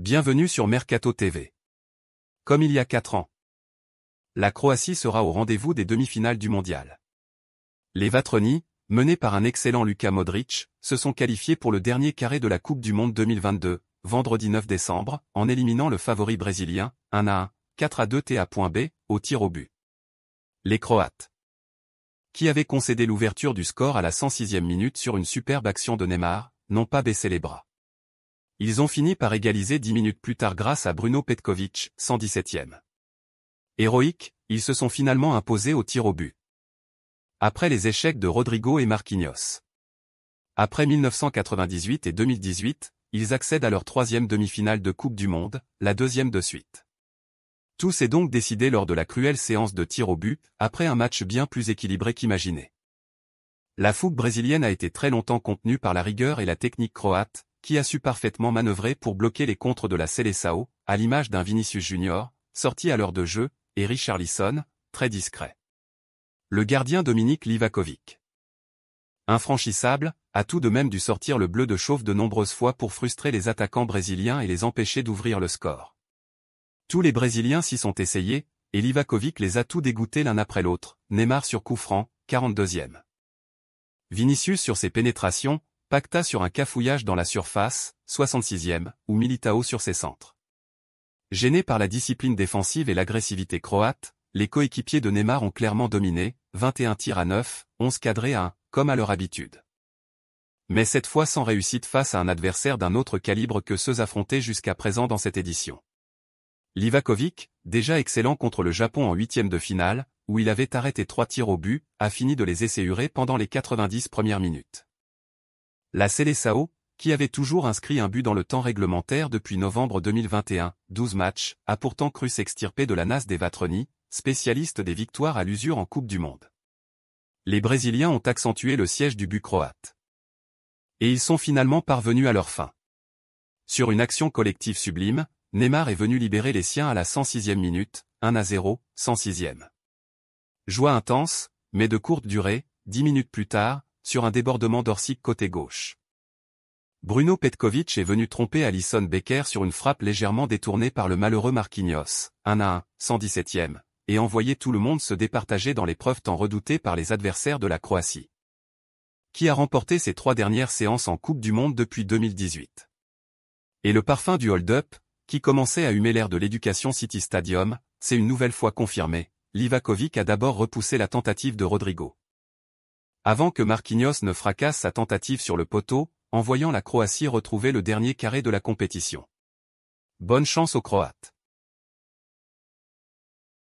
Bienvenue sur Mercato TV. Comme il y a 4 ans, la Croatie sera au rendez-vous des demi-finales du mondial. Les Vatroni, menés par un excellent Luka Modric, se sont qualifiés pour le dernier carré de la Coupe du Monde 2022, vendredi 9 décembre, en éliminant le favori brésilien, 1-1, 4-2 TA.B, au tir au but. Les Croates, qui avaient concédé l'ouverture du score à la 106e minute sur une superbe action de Neymar, n'ont pas baissé les bras. Ils ont fini par égaliser 10 minutes plus tard grâce à Bruno Petković, 117e. Héroïques, ils se sont finalement imposés au tir au but. Après les échecs de Rodrigo et Marquinhos. Après 1998 et 2018, ils accèdent à leur 3e demi-finale de Coupe du Monde, la 2e de suite. Tout s'est donc décidé lors de la cruelle séance de tir au but, après un match bien plus équilibré qu'imaginé. La fougue brésilienne a été très longtemps contenue par la rigueur et la technique croate, qui a su parfaitement manœuvrer pour bloquer les contres de la Seleção, à l'image d'un Vinícius Junior, sorti à l'heure de jeu, et Richarlison, très discret. Le gardien Dominik Livaković, infranchissable, a tout de même dû sortir le bleu de chauffe de nombreuses fois pour frustrer les attaquants brésiliens et les empêcher d'ouvrir le score. Tous les Brésiliens s'y sont essayés, et Livaković les a tous dégoûtés l'un après l'autre, Neymar sur coup franc, 42e. Vinícius sur ses pénétrations, Paquetá sur un cafouillage dans la surface, 66e, ou Militao sur ses centres. Gênés par la discipline défensive et l'agressivité croate, les coéquipiers de Neymar ont clairement dominé, 21 tirs à 9, 11 cadrés à 1, comme à leur habitude. Mais cette fois sans réussite face à un adversaire d'un autre calibre que ceux affrontés jusqu'à présent dans cette édition. Livaković, déjà excellent contre le Japon en 8e de finale, où il avait arrêté 3 tirs au but, a fini de les essuyer pendant les 90 premières minutes. La Seleção, qui avait toujours inscrit un but dans le temps réglementaire depuis novembre 2021, 12 matchs, a pourtant cru s'extirper de la nasse des Vatroni, spécialistes des victoires à l'usure en Coupe du Monde. Les Brésiliens ont accentué le siège du but croate. Et ils sont finalement parvenus à leur fin. Sur une action collective sublime, Neymar est venu libérer les siens à la 106e minute, 1-0, 106e. Joie intense, mais de courte durée, 10 minutes plus tard, sur un débordement d'Orsic côté gauche. Bruno Petković est venu tromper Alisson Becker sur une frappe légèrement détournée par le malheureux Marquinhos, 1-1, 117e, et envoyer tout le monde se départager dans l'épreuve tant redoutée par les adversaires de la Croatie, qui a remporté ses 3 dernières séances en Coupe du Monde depuis 2018. Et le parfum du hold-up, qui commençait à humer l'air de l'Education City Stadium, s'est une nouvelle fois confirmé. Livaković a d'abord repoussé la tentative de Rodrigo, avant que Marquinhos ne fracasse sa tentative sur le poteau, en voyant la Croatie retrouver le dernier carré de la compétition. Bonne chance aux Croates.